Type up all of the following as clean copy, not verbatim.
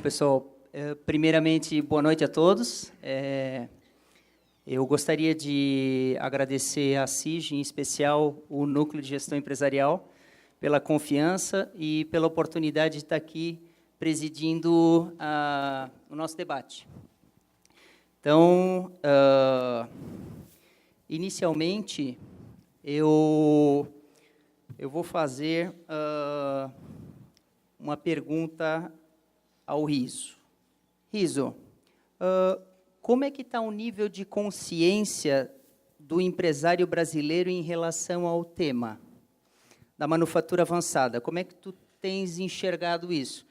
pessoal, primeiramente, boa noite a todos. Eu gostaria de agradecer à CIG, em especial o Núcleo de Gestão Empresarial, pela confiança e pela oportunidade de estar aqui presidindo o nosso debate. Então, inicialmente, eu vou fazer uma pergunta ao Riso. Riso, como é que está o nível de consciência do empresário brasileiro em relação ao tema da manufatura avançada? Como é que tu tens enxergado isso?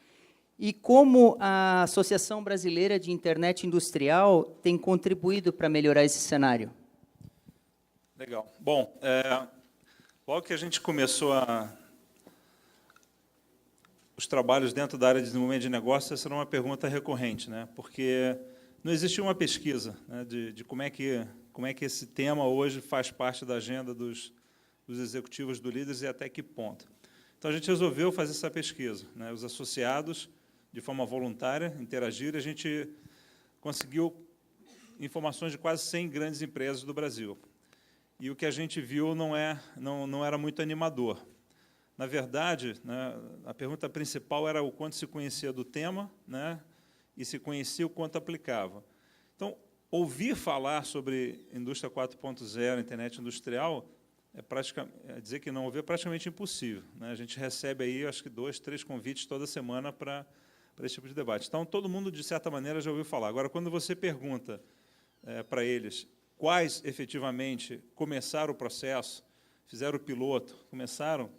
E como a Associação Brasileira de Internet Industrial tem contribuído para melhorar esse cenário? Legal. Bom, logo que a gente começou os trabalhos dentro da área de desenvolvimento de negócios, essa era uma pergunta recorrente, né? Porque não existia uma pesquisa, né, de como é que esse tema hoje faz parte da agenda dos executivos, do líderes e até que ponto. Então, a gente resolveu fazer essa pesquisa, né? Os associados, de forma voluntária, interagiram, e a gente conseguiu informações de quase 100 grandes empresas do Brasil. E o que a gente viu não era muito animador. Na verdade, né, a pergunta principal era o quanto se conhecia do tema, né, e se conhecia o quanto aplicava. Então, ouvir falar sobre indústria 4.0, internet industrial, dizer que não ouvir é praticamente impossível, né? A gente recebe aí, acho que 2, 3 convites toda semana para esse tipo de debate. Então, todo mundo, de certa maneira, já ouviu falar. Agora, quando você pergunta para eles quais, efetivamente, começaram o processo, fizeram o piloto, começaram,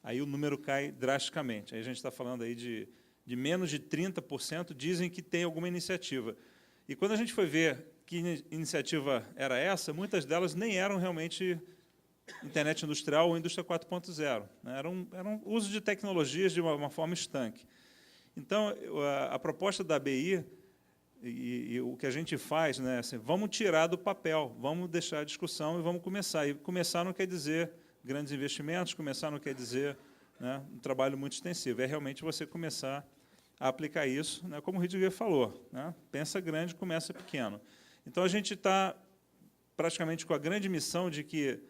aí o número cai drasticamente. Aí a gente está falando aí de menos de 30% dizem que tem alguma iniciativa. E quando a gente foi ver que iniciativa era essa, muitas delas nem eram realmente internet industrial ou indústria 4.0. Né? Eram uso de tecnologias de uma forma estanque. Então, a proposta da ABI e o que a gente faz, né, assim, vamos tirar do papel, vamos deixar a discussão e vamos começar. E começar não quer dizer grandes investimentos, começar não quer dizer, né, um trabalho muito extensivo. É realmente você começar a aplicar isso, né, como o Ridiger falou, né, pensa grande, começa pequeno. Então, a gente está praticamente com a grande missão de que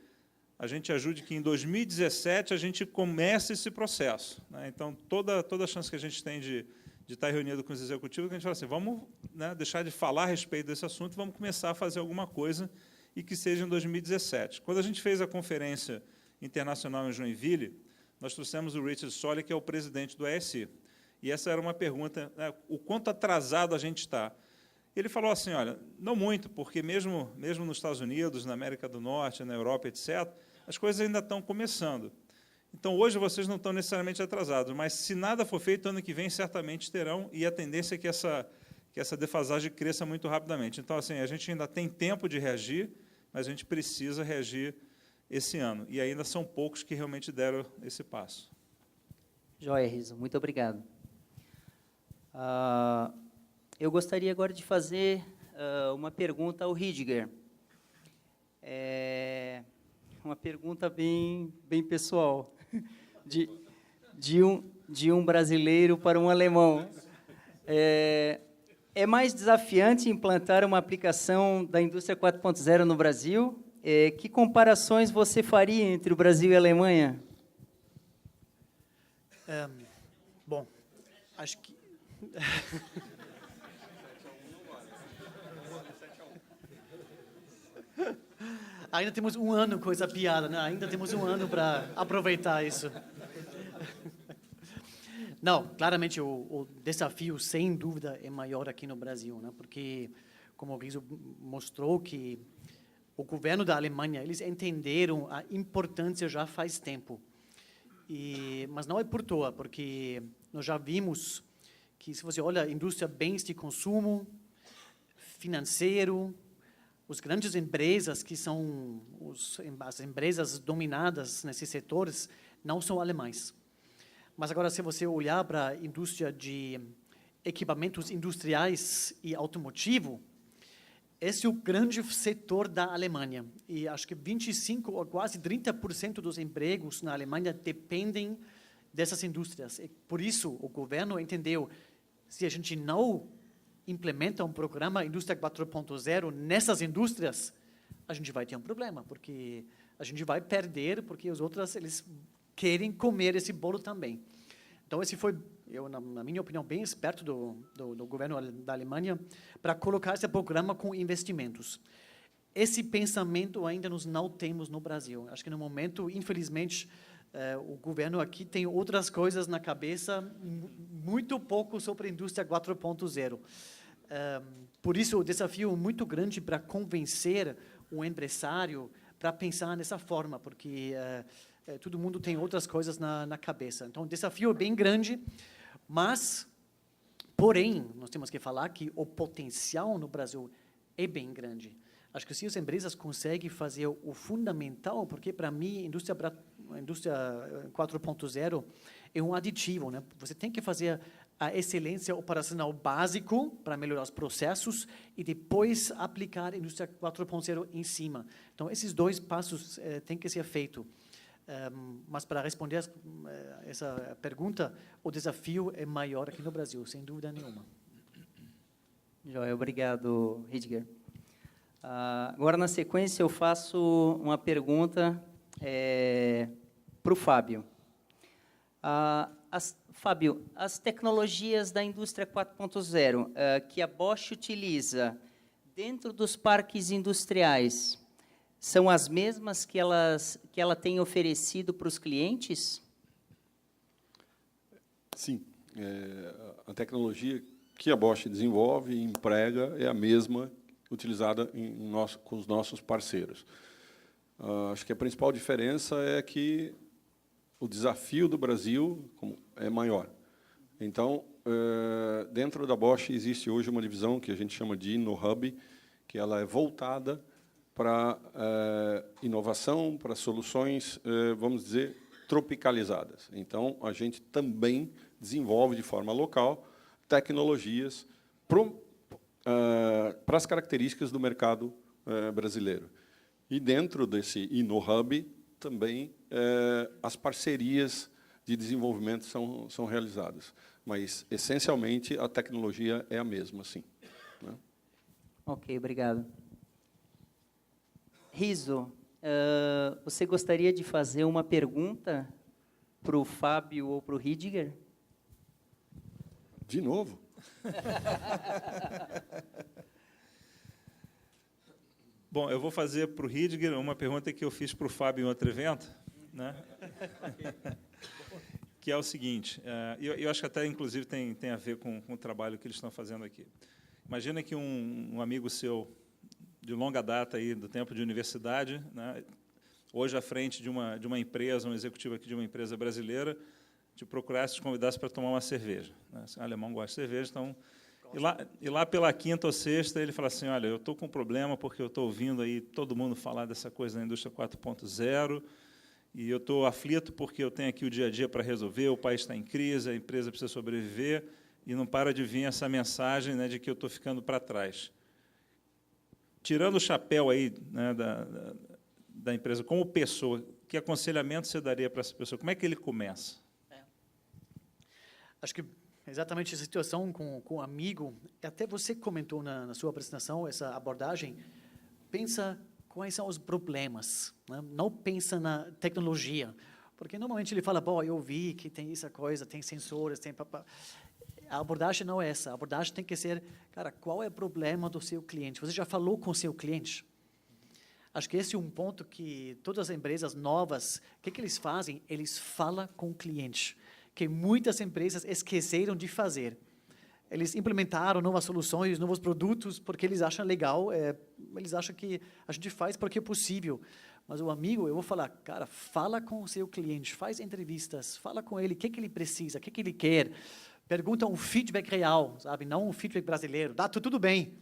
a gente ajude que, em 2017, a gente comece esse processo. Né? Então, toda a chance que a gente tem de estar reunido com os executivos, que a gente fala assim, vamos, né, deixar de falar a respeito desse assunto, vamos começar a fazer alguma coisa e que seja em 2017. Quando a gente fez a conferência internacional em Joinville, nós trouxemos o Richard Solly, que é o presidente do ESI. E essa era uma pergunta, né, o quanto atrasado a gente está. Ele falou assim, olha, não muito, porque mesmo nos Estados Unidos, na América do Norte, na Europa, etc., as coisas ainda estão começando. Então, hoje, vocês não estão necessariamente atrasados, mas, se nada for feito, ano que vem, certamente terão, e a tendência é que essa defasagem cresça muito rapidamente. Então, assim, a gente ainda tem tempo de reagir, mas a gente precisa reagir esse ano. E ainda são poucos que realmente deram esse passo. Joia, Riso. Muito obrigado. Eu gostaria agora de fazer uma pergunta ao Ridiger. Uma pergunta bem pessoal, de um brasileiro para um alemão. É mais desafiante implantar uma aplicação da indústria 4.0 no Brasil? Que comparações você faria entre o Brasil e a Alemanha? Bom, acho que... Ainda temos um ano com essa piada, né? Ainda temos um ano para aproveitar isso. Não, claramente o desafio, sem dúvida, é maior aqui no Brasil, né? Porque, como o Riso mostrou, que o governo da Alemanha, eles entenderam a importância já faz tempo. Mas não é por toa, porque nós já vimos que, se você olha a indústria bens de consumo, financeiro, as grandes empresas que são as empresas dominadas nesses setores não são alemães. Mas agora, se você olhar para a indústria de equipamentos industriais e automotivo, esse é o grande setor da Alemanha. E acho que 25% ou quase 30% dos empregos na Alemanha dependem dessas indústrias. E por isso, o governo entendeu, se a gente não implementa um programa Indústria 4.0 nessas indústrias, a gente vai ter um problema, porque a gente vai perder, porque os outros, eles querem comer esse bolo também. Então, esse foi, na minha opinião, bem esperto do governo da Alemanha para colocar esse programa com investimentos. Esse pensamento ainda nós não temos no Brasil. Acho que, no momento, infelizmente, o governo aqui tem outras coisas na cabeça, muito pouco sobre a indústria 4.0. Por isso, o desafio é muito grande para convencer o empresário para pensar nessa forma, porque todo mundo tem outras coisas na cabeça. Então, o desafio é bem grande, mas, porém, nós temos que falar que o potencial no Brasil é bem grande. Acho que se as empresas conseguem fazer o fundamental, porque para mim a indústria 4.0 é um aditivo, né? Você tem que fazer a excelência operacional básico para melhorar os processos e depois aplicar a indústria 4.0 em cima. Então, esses dois passos têm que ser feitos. Mas para responder essa pergunta, o desafio é maior aqui no Brasil, sem dúvida nenhuma. Joia, obrigado, Ridger. Agora, na sequência, eu faço uma pergunta para o Fábio. Fábio, as tecnologias da indústria 4.0 que a Bosch utiliza dentro dos parques industriais são as mesmas que ela tem oferecido para os clientes? Sim. A tecnologia que a Bosch desenvolve e emprega é a mesma utilizada com os nossos parceiros. Acho que a principal diferença é que o desafio do Brasil é maior. Então, dentro da Bosch existe hoje uma divisão que a gente chama de InnoHub, que ela é voltada para inovação, para soluções, vamos dizer, tropicalizadas. Então, a gente também desenvolve de forma local tecnologias para as características do mercado brasileiro. E dentro desse InnoHub, também as parcerias de desenvolvimento são realizadas. Mas, essencialmente, a tecnologia é a mesma, sim. Né? Ok, obrigado. Riso, você gostaria de fazer uma pergunta para o Fábio ou para o Ridger? De novo? Bom, eu vou fazer para o Ridger uma pergunta que eu fiz para o Fábio em outro evento, né? Que é o seguinte, eu acho que até, inclusive, tem a ver com o trabalho que eles estão fazendo aqui. Imagina que um amigo seu, de longa data, aí, do tempo de universidade, né, hoje à frente de uma empresa, um executivo aqui de uma empresa brasileira, te procurasse, te convidasse para tomar uma cerveja. Né? O alemão gosta de cerveja, então... E lá pela quinta ou sexta, ele fala assim, olha, eu estou com um problema porque eu estou ouvindo aí todo mundo falar dessa coisa da indústria 4.0 e eu estou aflito porque eu tenho aqui o dia a dia para resolver, o país está em crise, a empresa precisa sobreviver e não para de vir essa mensagem, né, de que eu estou ficando para trás. Tirando o chapéu aí, né, da empresa, como pessoa, que aconselhamento você daria para essa pessoa? Como é que ele começa? Acho que exatamente essa situação com o amigo, até você comentou na sua apresentação, essa abordagem, pensa quais são os problemas, né? Não pensa na tecnologia, porque normalmente ele fala, bom, eu vi que tem essa coisa, tem sensores, tem... A abordagem não é essa, a abordagem tem que ser, cara, qual é o problema do seu cliente? Você já falou com o seu cliente? Acho que esse é um ponto que todas as empresas novas, o que eles fazem? Eles falam com o cliente, que muitas empresas esqueceram de fazer. Eles implementaram novas soluções, novos produtos, porque eles acham legal, eles acham que a gente faz porque é possível. Mas o amigo, eu vou falar, cara, fala com o seu cliente, faz entrevistas, fala com ele, o que ele precisa, o que ele quer. Pergunta um feedback real, sabe? Não um feedback brasileiro. Tá, tudo bem.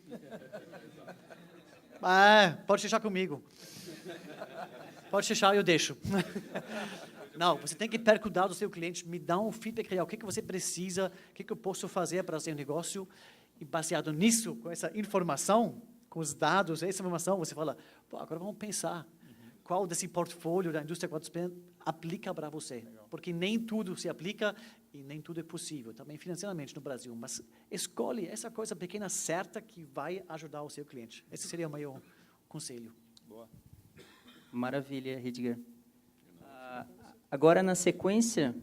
Pode deixar comigo. Pode deixar, eu deixo. Não, você tem que perguntar do seu cliente, me dá um feedback real, o que você precisa, o que eu posso fazer para o seu negócio, e baseado nisso, com essa informação, com os dados, essa informação, você fala, pô, agora vamos pensar, qual desse portfólio da indústria 4.0 aplica para você. Porque nem tudo se aplica e nem tudo é possível, também financeiramente no Brasil. Mas escolhe essa coisa pequena certa que vai ajudar o seu cliente. Esse seria o meu conselho. Boa. Maravilha, Ridger. Agora, na sequência,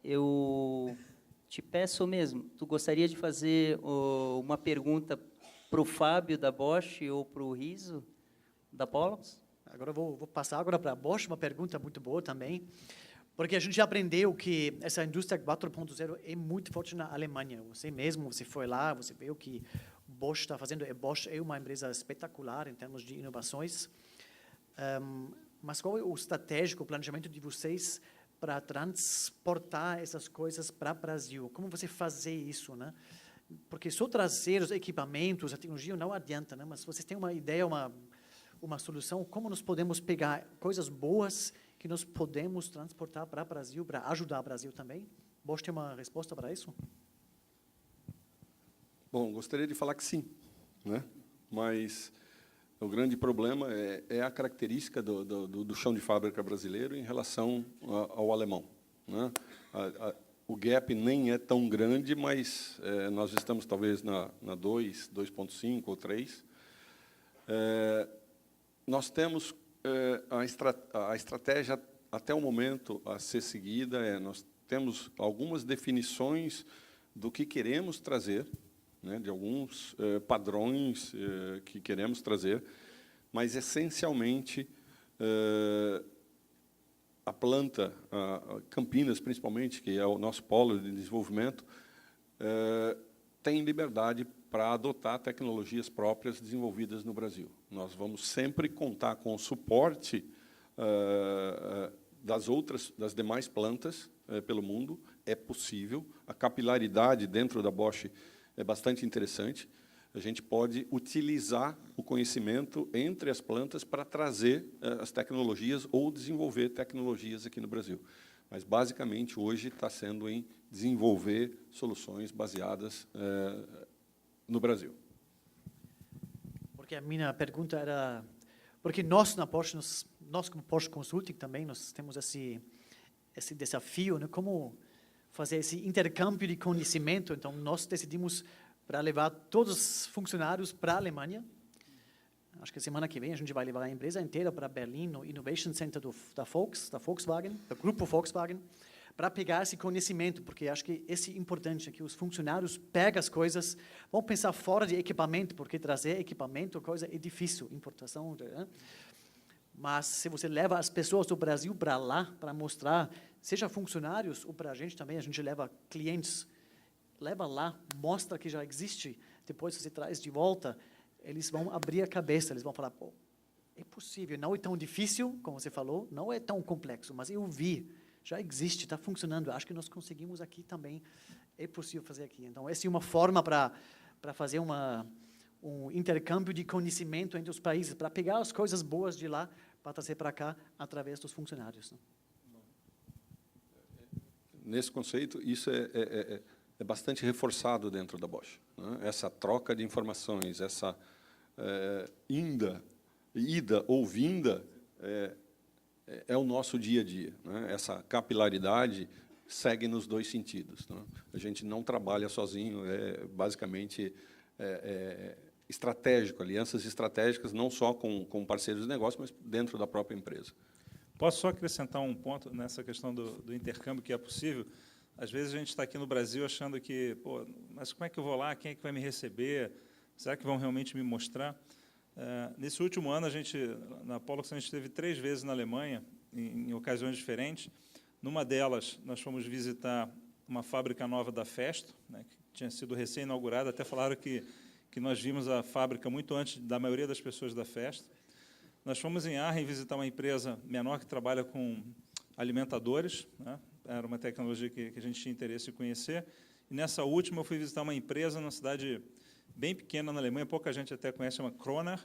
eu te peço mesmo, tu gostaria de fazer uma pergunta para o Fábio da Bosch ou para o Riso da Pollux? Agora eu vou passar agora para a Bosch, uma pergunta muito boa também, porque a gente já aprendeu que essa indústria 4.0 é muito forte na Alemanha. Você foi lá, você vê o que Bosch está fazendo. A Bosch é uma empresa espetacular em termos de inovações. Mas qual é o estratégico, o planejamento de vocês para transportar essas coisas para o Brasil? Como você fazer isso, né? Porque só trazer os equipamentos, a tecnologia não adianta, né? Mas vocês têm uma ideia, uma solução, como nós podemos pegar coisas boas que nós podemos transportar para o Brasil, para ajudar o Brasil também? Bosch tem uma resposta para isso? Bom, gostaria de falar que sim, né? Mas o grande problema é a característica do chão de fábrica brasileiro em relação ao alemão, né? O gap nem é tão grande, mas nós estamos talvez na 2, 2.5 ou 3. Nós temos a estratégia até o momento a ser seguida, nós temos algumas definições do que queremos trazer, né, de alguns padrões que queremos trazer, mas, essencialmente, a planta, Campinas, principalmente, que é o nosso polo de desenvolvimento, tem liberdade para adotar tecnologias próprias desenvolvidas no Brasil. Nós vamos sempre contar com o suporte das demais plantas pelo mundo. É possível. A capilaridade dentro da Bosch é bastante interessante. A gente pode utilizar o conhecimento entre as plantas para trazer as tecnologias ou desenvolver tecnologias aqui no Brasil. Mas, basicamente, hoje está sendo em desenvolver soluções baseadas no Brasil. Porque a minha pergunta era... Porque nós, na Bosch, nós como Bosch Consulting também, nós temos esse desafio, né? Como fazer esse intercâmbio de conhecimento. Então, nós decidimos para levar todos os funcionários para a Alemanha. Acho que a semana que vem a gente vai levar a empresa inteira para Berlim, no Innovation Center da Volkswagen, do grupo Volkswagen, para pegar esse conhecimento, porque acho que esse é importante, que os funcionários pegam as coisas, vão pensar fora de equipamento, porque trazer equipamento, coisa é difícil, importação, né? Mas se você leva as pessoas do Brasil para lá, para mostrar, seja funcionários ou para a gente leva clientes, leva lá, mostra que já existe, depois você traz de volta, eles vão abrir a cabeça, eles vão falar, pô, é possível, não é tão difícil, como você falou, não é tão complexo, mas eu vi, já existe, está funcionando, acho que nós conseguimos aqui também, é possível fazer aqui. Então, essa é uma forma para fazer um intercâmbio de conhecimento entre os países, para pegar as coisas boas de lá, para trazer para cá, através dos funcionários, né? Nesse conceito, isso é bastante reforçado dentro da Bosch, né? Essa troca de informações, essa ida ou vinda, é o nosso dia a dia, né? Essa capilaridade segue nos dois sentidos, né? A gente não trabalha sozinho, basicamente estratégico, alianças estratégicas, não só com parceiros de negócio, mas dentro da própria empresa. Posso só acrescentar um ponto nessa questão do intercâmbio que é possível? Às vezes a gente está aqui no Brasil achando que, pô, mas como é que eu vou lá? Quem é que vai me receber? Será que vão realmente me mostrar? Nesse último ano, na Pollux, a gente esteve 3 vezes na Alemanha, em ocasiões diferentes. Numa delas, nós fomos visitar uma fábrica nova da Festo, né, que tinha sido recém-inaugurada. Até falaram que nós vimos a fábrica muito antes da maioria das pessoas da Festo. Nós fomos em Aachen visitar uma empresa menor que trabalha com alimentadores, né? Era uma tecnologia que a gente tinha interesse em conhecer. E nessa última, eu fui visitar uma empresa numa cidade bem pequena na Alemanha, pouca gente até conhece, chama Kroner,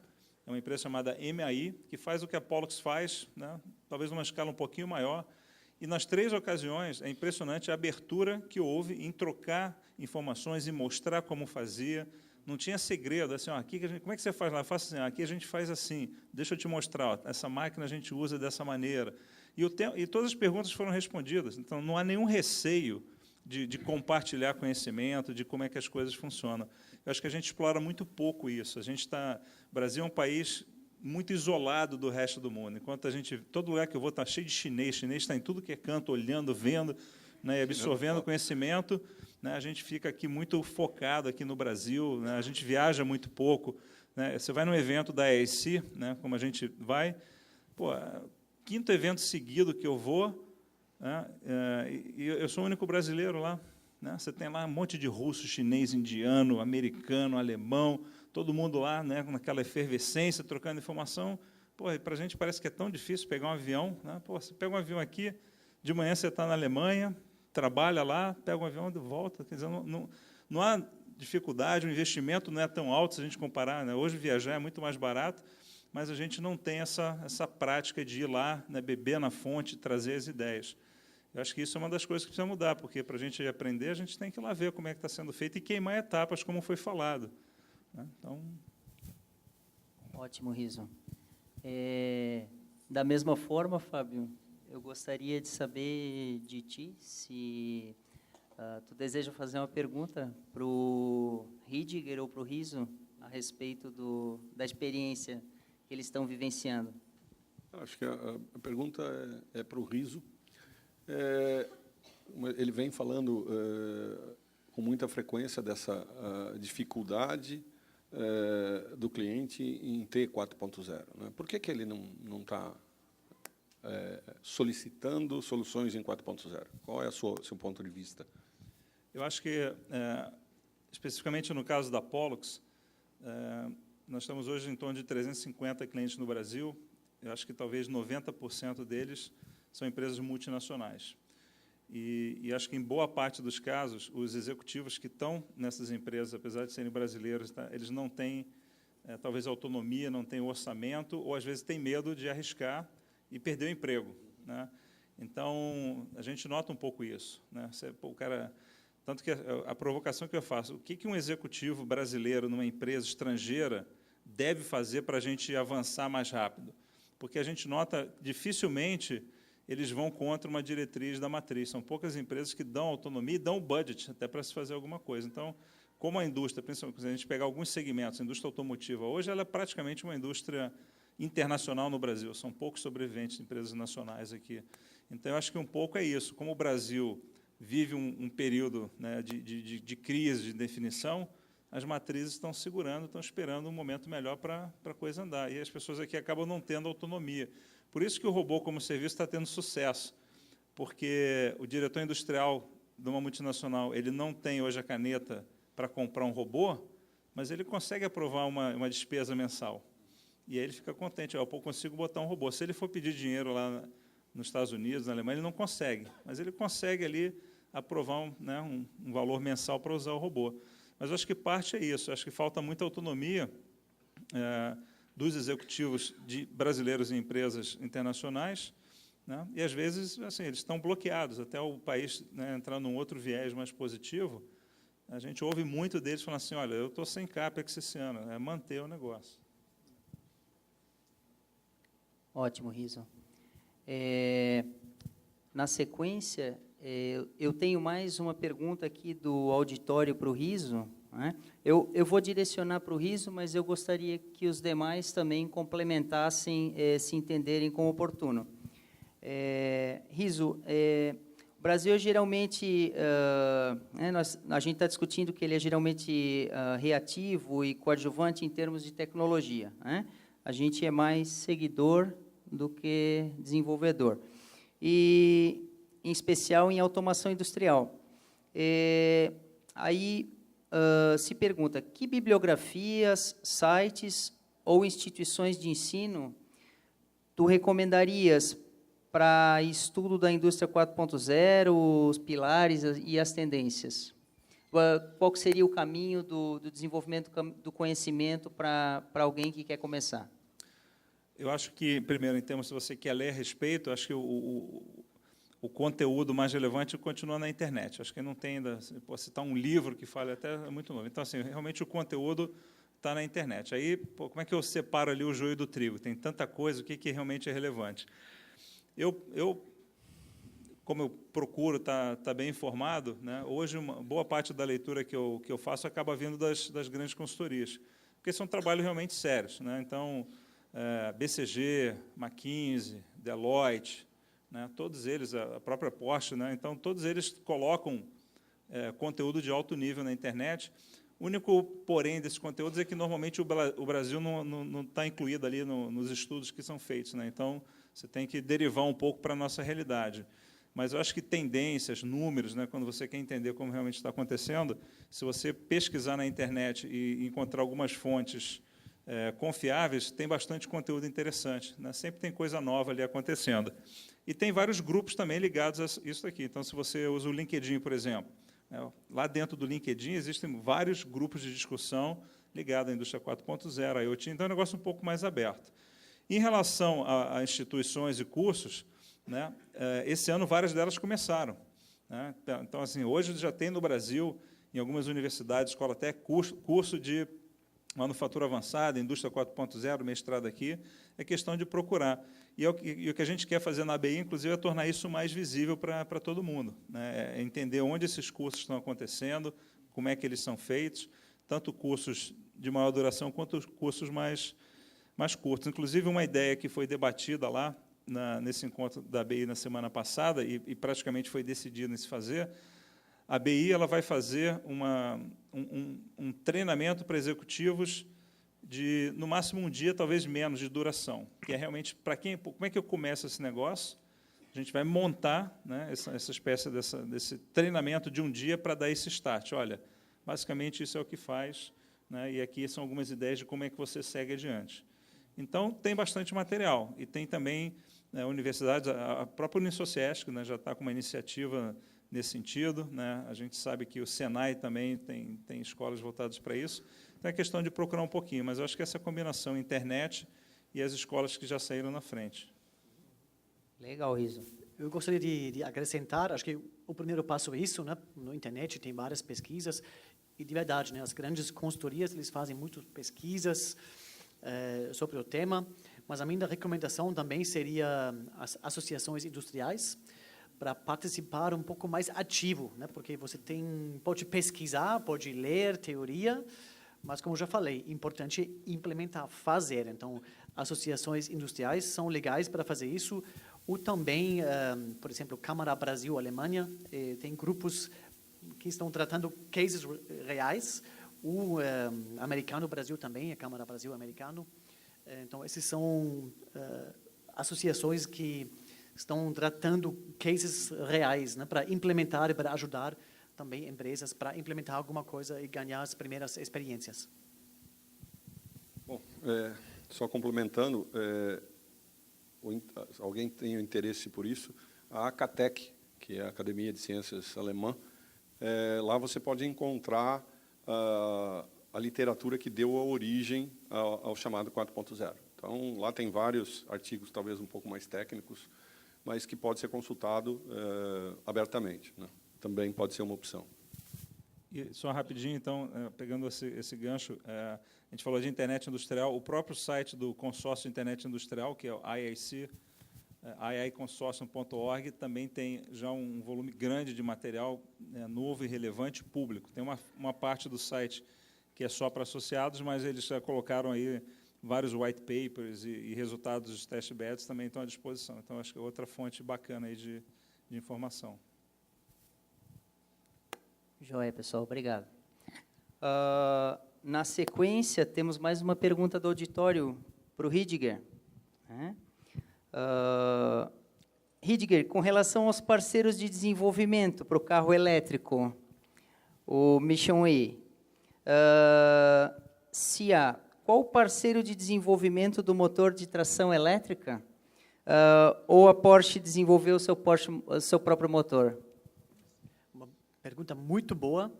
é uma empresa chamada MAI, que faz o que a Pollux faz, né? Talvez numa escala um pouquinho maior. E nas 3 ocasiões, é impressionante a abertura que houve em trocar informações e mostrar como fazia, não tinha segredo, assim, ó, aqui que como é que você faz lá? Eu faço assim, aqui a gente faz assim, deixa eu te mostrar, ó, essa máquina a gente usa dessa maneira. E todas as perguntas foram respondidas, então não há nenhum receio de compartilhar conhecimento, de como é que as coisas funcionam. Eu acho que a gente explora muito pouco isso. O Brasil é um país muito isolado do resto do mundo. Enquanto todo lugar que eu vou está cheio de chinês está em tudo que é canto, olhando, vendo, né, e absorvendo conhecimento, né, a gente fica aqui muito focado aqui no Brasil, né, a gente viaja muito pouco, né, você vai num evento da ESC, né, como a gente vai, pô, quinto evento seguido que eu vou, né, e eu sou o único brasileiro lá, né, você tem lá um monte de russo, chinês, indiano, americano, alemão, todo mundo lá, né, naquela efervescência, trocando informação. Para a gente parece que é tão difícil pegar um avião. Né? Você pega um avião aqui, de manhã você está na Alemanha, trabalha lá, pega um avião de volta. Quer dizer, não há dificuldade, o investimento não é tão alto se a gente comparar. Né? Hoje viajar é muito mais barato, mas a gente não tem essa prática de ir lá, né, beber na fonte, trazer as ideias. Eu acho que isso é uma das coisas que precisa mudar, porque para a gente aprender, a gente tem que ir lá ver como é que está sendo feito e queimar etapas, como foi falado. Então... Ótimo, Riso. Da mesma forma, Fábio, eu gostaria de saber de ti se tu deseja fazer uma pergunta para o Ridiger ou para o Riso a respeito da experiência que eles estão vivenciando. Acho que a pergunta é para o Riso. Ele vem falando com muita frequência dessa dificuldade do cliente em ter 4.0. Né? Por que ele não está solicitando soluções em 4.0? Qual é o seu ponto de vista? Eu acho que, especificamente no caso da Pollux, nós estamos hoje em torno de 350 clientes no Brasil. Eu acho que talvez 90% deles são empresas multinacionais. E acho que, em boa parte dos casos, os executivos que estão nessas empresas, apesar de serem brasileiros, eles não têm, talvez, autonomia, não têm orçamento, ou, às vezes, têm medo de arriscar e perder o emprego. Né? Então, a gente nota um pouco isso. Né? Tanto que a provocação que eu faço, o que um executivo brasileiro numa empresa estrangeira deve fazer para a gente avançar mais rápido? Porque a gente nota, dificilmente, eles vão contra uma diretriz da matriz. São poucas empresas que dão autonomia e dão budget até para se fazer alguma coisa. Então, como a indústria, principalmente se a gente pegar alguns segmentos, a indústria automotiva, hoje ela é praticamente uma indústria internacional no Brasil. São poucos sobreviventes de empresas nacionais aqui. Então, eu acho que um pouco é isso. Como o Brasil vive um período, né, de crise, de definição, as matrizes estão segurando, estão esperando um momento melhor para a coisa andar. E as pessoas aqui acabam não tendo autonomia. Por isso que o robô como serviço está tendo sucesso, porque o diretor industrial de uma multinacional ele não tem hoje a caneta para comprar um robô, mas ele consegue aprovar uma despesa mensal. E aí ele fica contente, eu consigo botar um robô. Se ele for pedir dinheiro lá nos Estados Unidos, na Alemanha, ele não consegue, mas ele consegue ali aprovar um valor mensal para usar o robô. Mas eu acho que parte é isso, eu acho que falta muita autonomia dos executivos brasileiros em empresas internacionais, né? E, às vezes, assim, eles estão bloqueados, até o país, né, entrar num outro viés mais positivo. A gente ouve muito deles falando assim, olha, eu estou sem CAPEX esse ano, é manter o negócio. Ótimo, Riso. Na sequência, eu tenho mais uma pergunta aqui do auditório para o Riso. Né? Eu vou direcionar para o Riso, mas eu gostaria que os demais também complementassem, se entenderem como oportuno. Riso, o Brasil geralmente, a gente está discutindo que ele é geralmente reativo e coadjuvante em termos de tecnologia. Né? A gente é mais seguidor do que desenvolvedor. E, em especial, em automação industrial. Aí se pergunta, que bibliografias, sites ou instituições de ensino tu recomendarias para estudo da indústria 4.0, os pilares e as tendências? Qual seria o caminho do desenvolvimento do conhecimento para alguém que quer começar? Eu acho que, primeiro, em termos, se você quer ler a respeito, acho que o o conteúdo mais relevante continua na internet. Acho que não tem ainda, posso citar um livro que fale até é muito novo. Então, assim, realmente o conteúdo está na internet. Aí, pô, como é que eu separo ali o joio do trigo? Tem tanta coisa, o que realmente é relevante? Como eu procuro estar bem informado, né, hoje uma boa parte da leitura que eu faço acaba vindo das grandes consultorias, porque são trabalhos realmente sérios, né? Então, BCG, McKinsey, Deloitte, né, todos eles, a própria Porsche, né, então todos eles colocam conteúdo de alto nível na internet. O único porém desses conteúdos é que normalmente o Brasil não está incluído ali nos estudos que são feitos, né? Então você tem que derivar um pouco para a nossa realidade. Mas eu acho que tendências, números, né, quando você quer entender como realmente está acontecendo, se você pesquisar na internet e encontrar algumas fontes confiáveis, tem bastante conteúdo interessante, né? Sempre tem coisa nova ali acontecendo. E tem vários grupos também ligados a isso aqui. Então, se você usa o LinkedIn, por exemplo, né, lá dentro do LinkedIn existem vários grupos de discussão ligados à indústria 4.0, à IoT, então é um negócio um pouco mais aberto. Em relação a instituições e cursos, né, esse ano várias delas começaram, né? Então, assim, hoje já tem no Brasil, em algumas universidades, escola até curso de manufatura avançada, indústria 4.0, mestrado aqui, é questão de procurar. E o que a gente quer fazer na ABI, inclusive, é tornar isso mais visível para todo mundo, né? É entender onde esses cursos estão acontecendo, como é que eles são feitos, tanto cursos de maior duração quanto cursos mais curtos. Inclusive, uma ideia que foi debatida lá, nesse encontro da ABI na semana passada, e praticamente foi decidido em se fazer, a ABI ela vai fazer um treinamento para executivos de, no máximo, um dia, talvez menos, de duração, que é realmente, como é que eu começo esse negócio? A gente vai montar, né, essa espécie desse treinamento de um dia para dar esse start. Olha, basicamente, isso é o que faz, né, e aqui são algumas ideias de como é que você segue adiante. Então, tem bastante material, e tem também universidades, a própria Unisociesc, né, já está com uma iniciativa nesse sentido, né? A gente sabe que o Senai também tem escolas voltadas para isso, então é questão de procurar um pouquinho, mas eu acho que essa combinação internet e as escolas que já saíram na frente. Legal, Riso. Eu gostaria de acrescentar, acho que o primeiro passo é isso, né? Na internet tem várias pesquisas, e de verdade, né, as grandes consultorias, eles fazem muitas pesquisas sobre o tema, mas a minha recomendação também seria as associações industriais, para participar um pouco mais ativo, né? Porque você pode pesquisar, pode ler teoria, mas, como já falei, importante implementar, fazer. Então, associações industriais são legais para fazer isso, ou também, por exemplo, Câmara Brasil-Alemanha, tem grupos que estão tratando cases reais, o Americano-Brasil também, a Câmara Brasil-Americano. Então, essas são associações que estão tratando cases reais, né, para implementar e para ajudar também empresas para implementar alguma coisa e ganhar as primeiras experiências. Bom, só complementando, alguém tem interesse por isso, a ACATEC, que é a Academia de Ciências Alemã, lá você pode encontrar a literatura que deu a origem ao chamado 4.0. Então, lá tem vários artigos, talvez um pouco mais técnicos, mas que pode ser consultado abertamente, né? Também pode ser uma opção. E só rapidinho, então, pegando esse gancho, a gente falou de internet industrial, o próprio site do consórcio de internet industrial, que é o IIC, iiconsortium.org, também tem já um volume grande de material novo e relevante público. Tem uma parte do site que é só para associados, mas eles já colocaram aí vários white papers e resultados dos test beds também estão à disposição. Então, acho que é outra fonte bacana aí de informação. Joia, pessoal, obrigado. Na sequência, temos mais uma pergunta do auditório para o Ridiger. Ridiger, com relação aos parceiros de desenvolvimento para o carro elétrico, o Mission E, CIA, qual o parceiro de desenvolvimento do motor de tração elétrica? Ou a Porsche desenvolveu o seu próprio motor? Uma pergunta muito boa,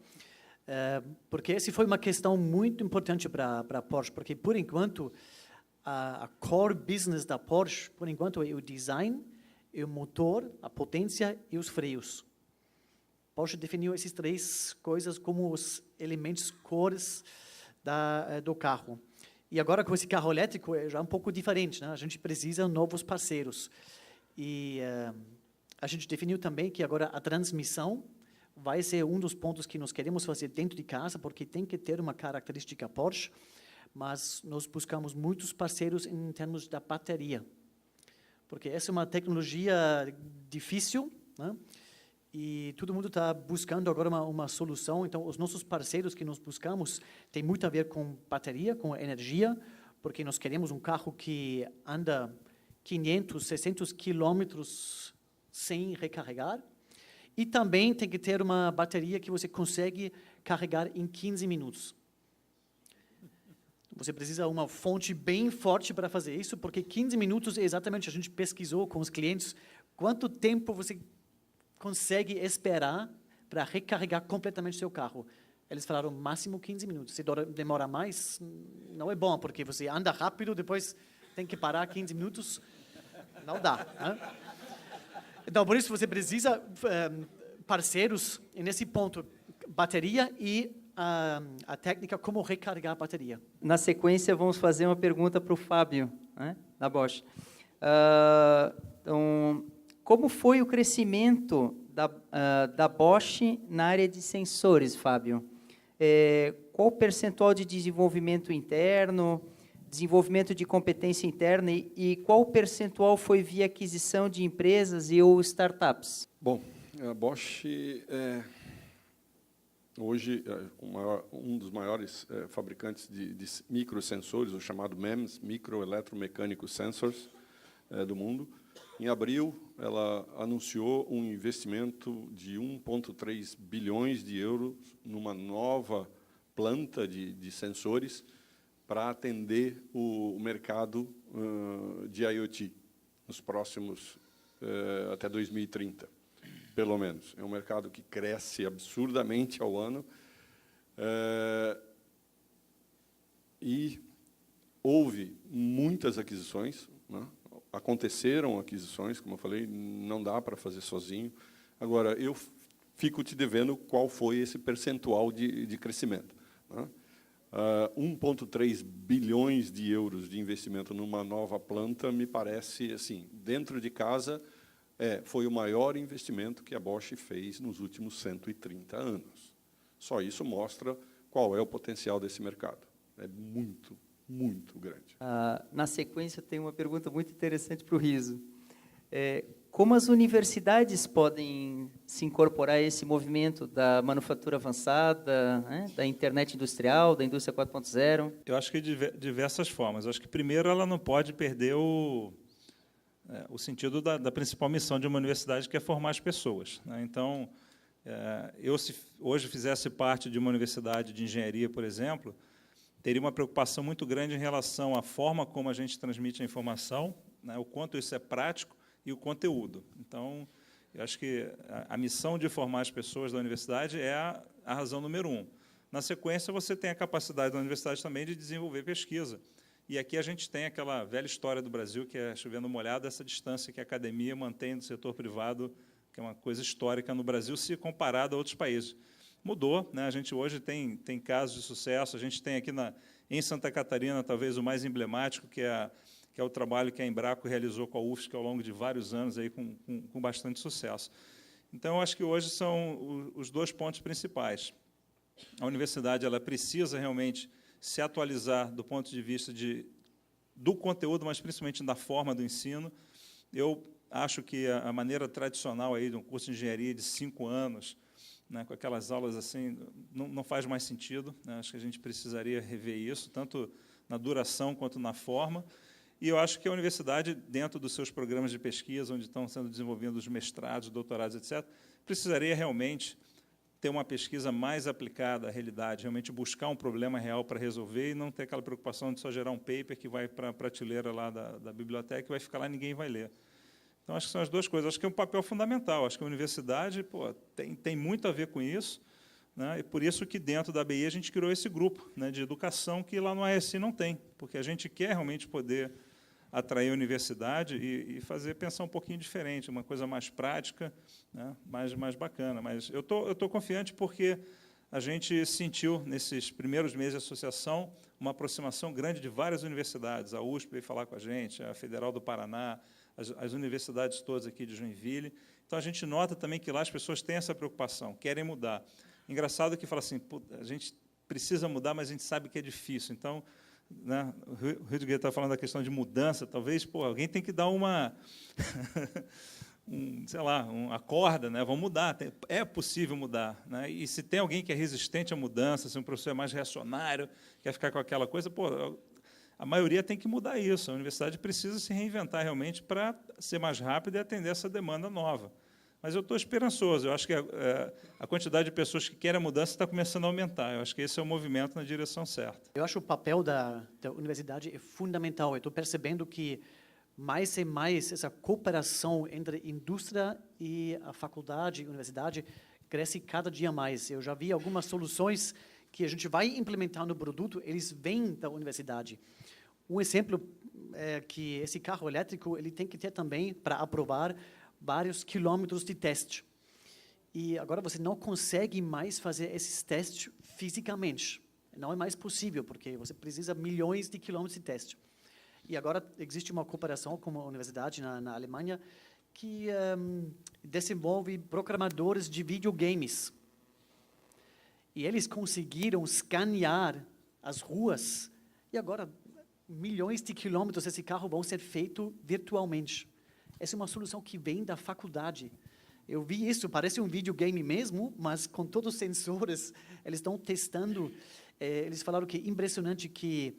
porque essa foi uma questão muito importante para a Porsche, porque, por enquanto, a core business da Porsche, por enquanto, é o design é o motor, a potência e os freios. Bosch definiu essas três coisas como os elementos cores do carro. E agora, com esse carro elétrico, é já um pouco diferente, né? A gente precisa de novos parceiros. E a gente definiu também que agora a transmissão vai ser um dos pontos que nós queremos fazer dentro de casa, porque tem que ter uma característica Porsche, mas nós buscamos muitos parceiros em termos da bateria, porque essa é uma tecnologia difícil, né? E todo mundo está buscando agora uma solução. Então, os nossos parceiros que nós buscamos tem muito a ver com bateria, com energia, porque nós queremos um carro que anda 500, 600 quilômetros sem recarregar. E também tem que ter uma bateria que você consegue carregar em 15 minutos. Você precisa de uma fonte bem forte para fazer isso, porque 15 minutos é exatamente, a gente pesquisou com os clientes, quanto tempo você consegue esperar para recarregar completamente seu carro. Eles falaram, máximo 15 minutos. Se demora mais, não é bom, porque você anda rápido, depois tem que parar 15 minutos, não dá, né? Então, por isso, você precisa parceiros nesse ponto, bateria e a técnica como recarregar a bateria. Na sequência, vamos fazer uma pergunta para o Fábio, né, da Bosch. Então, como foi o crescimento da Bosch na área de sensores, Fábio? Qual o percentual de desenvolvimento interno, desenvolvimento de competência interna e qual o percentual foi via aquisição de empresas e ou startups? Bom, a Bosch hoje um dos maiores fabricantes de microsensores, o chamado MEMS, Microeletromechanical Sensors, do mundo. Em abril, ela anunciou um investimento de 1,3 bilhões de euros numa nova planta de sensores para atender o mercado de IoT nos próximos, até 2030, pelo menos. É um mercado que cresce absurdamente ao ano. E houve muitas aquisições, né? Aconteceram aquisições, como eu falei, não dá para fazer sozinho. Agora, eu fico te devendo qual foi esse percentual de crescimento, né? 1,3 bilhões de euros de investimento numa nova planta me parece, assim, dentro de casa, foi o maior investimento que a Bosch fez nos últimos 130 anos. Só isso mostra qual é o potencial desse mercado. É muito, muito grande. Na sequência, tem uma pergunta muito interessante para o Riso. Como as universidades podem se incorporar a esse movimento da manufatura avançada, né, da internet industrial, da indústria 4.0? Eu acho que de diversas formas. Eu acho que, primeiro, ela não pode perder o sentido da principal missão de uma universidade, que é formar as pessoas, né? Então, eu, se hoje fizesse parte de uma universidade de engenharia, por exemplo, teria uma preocupação muito grande em relação à forma como a gente transmite a informação, né, o quanto isso é prático, e o conteúdo. Então, eu acho que a missão de formar as pessoas da universidade é a razão número 1. Na sequência, você tem a capacidade da universidade também de desenvolver pesquisa. E aqui a gente tem aquela velha história do Brasil, que é chovendo molhado, essa distância que a academia mantém do setor privado, que é uma coisa histórica no Brasil, se comparado a outros países. Mudou, né? A gente hoje tem casos de sucesso, a gente tem aqui em Santa Catarina, talvez o mais emblemático, que é o trabalho que a Embraco realizou com a UFSC ao longo de vários anos, aí, com bastante sucesso. Então, eu acho que hoje são os dois pontos principais. A universidade ela precisa realmente se atualizar do ponto de vista do conteúdo, mas principalmente da forma do ensino. Eu acho que a maneira tradicional aí de um curso de engenharia de 5 anos, né, com aquelas aulas assim, não faz mais sentido, né? Acho que a gente precisaria rever isso, tanto na duração quanto na forma. E eu acho que a universidade, dentro dos seus programas de pesquisa, onde estão sendo desenvolvidos os mestrados, doutorados, etc., precisaria realmente ter uma pesquisa mais aplicada à realidade, realmente buscar um problema real para resolver e não ter aquela preocupação de só gerar um paper que vai para a prateleira lá da biblioteca e vai ficar lá e ninguém vai ler. Então, acho que são as duas coisas. Acho que é um papel fundamental. Acho que a universidade tem muito a ver com isso, né? E por isso que, dentro da ABI, a gente criou esse grupo, né, de educação que lá no ASI não tem, porque a gente quer realmente poder atrair a universidade e fazer pensar um pouquinho diferente, uma coisa mais prática, né, mais bacana. Mas eu tô confiante porque a gente sentiu, nesses primeiros meses de associação, uma aproximação grande de várias universidades. A USP veio falar com a gente, a Federal do Paraná, as universidades todas aqui de Joinville. Então, a gente nota também que lá as pessoas têm essa preocupação, querem mudar. Engraçado que fala assim, a gente precisa mudar, mas a gente sabe que é difícil. Então, né, o Rüdiger está falando da questão de mudança, talvez, alguém tem que dar uma... uma corda, né? Vamos mudar, é possível mudar, né? E se tem alguém que é resistente à mudança, se um professor é mais reacionário, quer ficar com aquela coisa, a maioria tem que mudar isso. A universidade precisa se reinventar realmente para ser mais rápida e atender essa demanda nova. Mas eu estou esperançoso, eu acho que a quantidade de pessoas que querem a mudança está começando a aumentar. Eu acho que esse é o movimento na direção certa. Eu acho que o papel da universidade é fundamental. Eu estou percebendo que mais e mais essa cooperação entre indústria e a faculdade e a universidade cresce cada dia mais. Eu já vi algumas soluções que a gente vai implementar no produto, eles vêm da universidade. Um exemplo é que esse carro elétrico ele tem que ter também, para aprovar, vários quilômetros de teste. E agora você não consegue mais fazer esses testes fisicamente. Não é mais possível, porque você precisa milhões de quilômetros de teste. E agora existe uma cooperação com uma universidade na Alemanha que desenvolve programadores de videogames. E eles conseguiram escanear as ruas e agora milhões de quilômetros desse carro vão ser feitos virtualmente. Essa é uma solução que vem da faculdade. Eu vi isso, parece um videogame mesmo, mas com todos os sensores, eles estão testando. Eles falaram que é impressionante que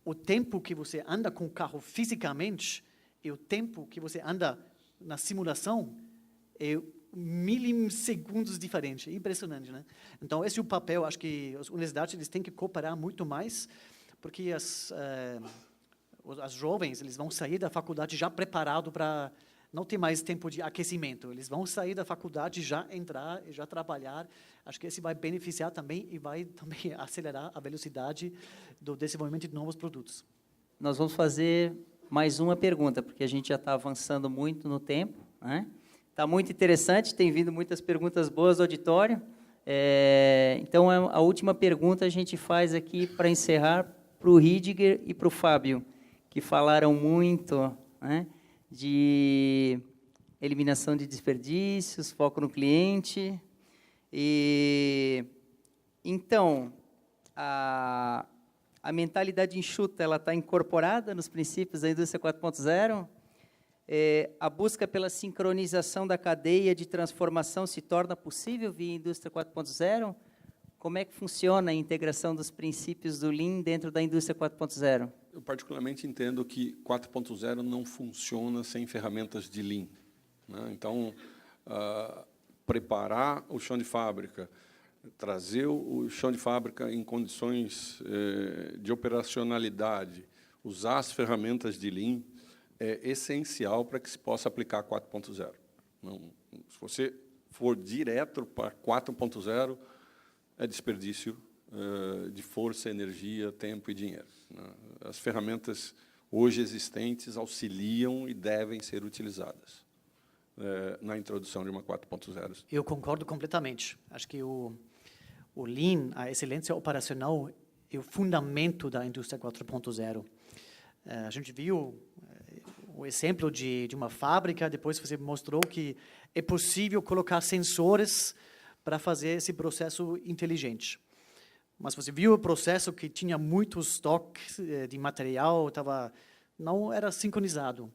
o tempo que você anda com o carro fisicamente e o tempo que você anda na simulação é milissegundos diferente. É impressionante, né? Então, esse é o papel. Acho que as universidades eles têm que cooperar muito mais, porque as jovens eles vão sair da faculdade já preparado para não ter mais tempo de aquecimento. Eles vão sair da faculdade, já entrar e já trabalhar. Acho que esse vai beneficiar também e vai também acelerar a velocidade do desenvolvimento de novos produtos. Nós vamos fazer mais uma pergunta, porque a gente já está avançando muito no tempo, né? Está muito interessante, tem vindo muitas perguntas boas do auditório. Então, a última pergunta a gente faz aqui para encerrar para o Rüdiger e para o Fábio, que falaram muito, né, de eliminação de desperdícios, foco no cliente. Então, a mentalidade enxuta ela está incorporada nos princípios da indústria 4.0. A busca pela sincronização da cadeia de transformação se torna possível via indústria 4.0? Como é que funciona a integração dos princípios do Lean dentro da indústria 4.0? Eu particularmente entendo que 4.0 não funciona sem ferramentas de Lean, né? Então, preparar o chão de fábrica, trazer o chão de fábrica em condições de operacionalidade, usar as ferramentas de Lean, é essencial para que se possa aplicar 4.0. Se você for direto para 4.0, é desperdício de força, energia, tempo e dinheiro, né? As ferramentas hoje existentes auxiliam e devem ser utilizadas na introdução de uma 4.0. Eu concordo completamente. Acho que o Lean, a excelência operacional, é o fundamento da indústria 4.0. A gente viu o exemplo de uma fábrica, depois você mostrou que é possível colocar sensores para fazer esse processo inteligente. Mas você viu o processo que tinha muito estoque de material, não era sincronizado.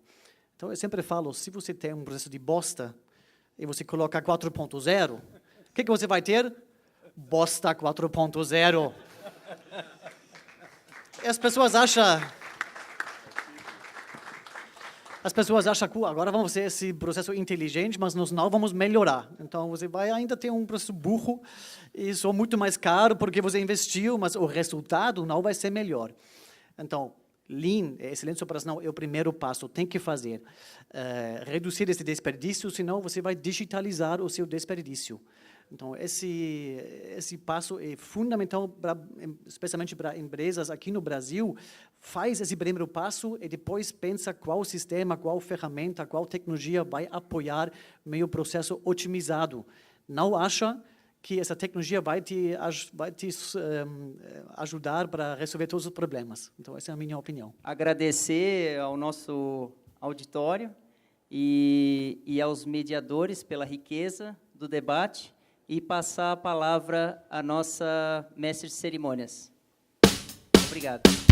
Então, eu sempre falo, se você tem um processo de bosta e você coloca 4.0, o que você vai ter? Bosta 4.0. E as pessoas acham que agora vamos fazer esse processo inteligente, mas nós não vamos melhorar. Então, você vai ainda ter um processo burro e só muito mais caro porque você investiu, mas o resultado não vai ser melhor. Então, Lean, excelência operacional, é o primeiro passo, tem que fazer. Reduzir esse desperdício, senão você vai digitalizar o seu desperdício. Então, esse passo é fundamental, especialmente para empresas aqui no Brasil. Faz esse primeiro passo e depois pensa qual sistema, qual ferramenta, qual tecnologia vai apoiar meu processo otimizado. Não acha que essa tecnologia vai te ajudar para resolver todos os problemas. Então, essa é a minha opinião. Agradecer ao nosso auditório e aos mediadores pela riqueza do debate e passar a palavra à nossa mestre de cerimônias. Obrigado.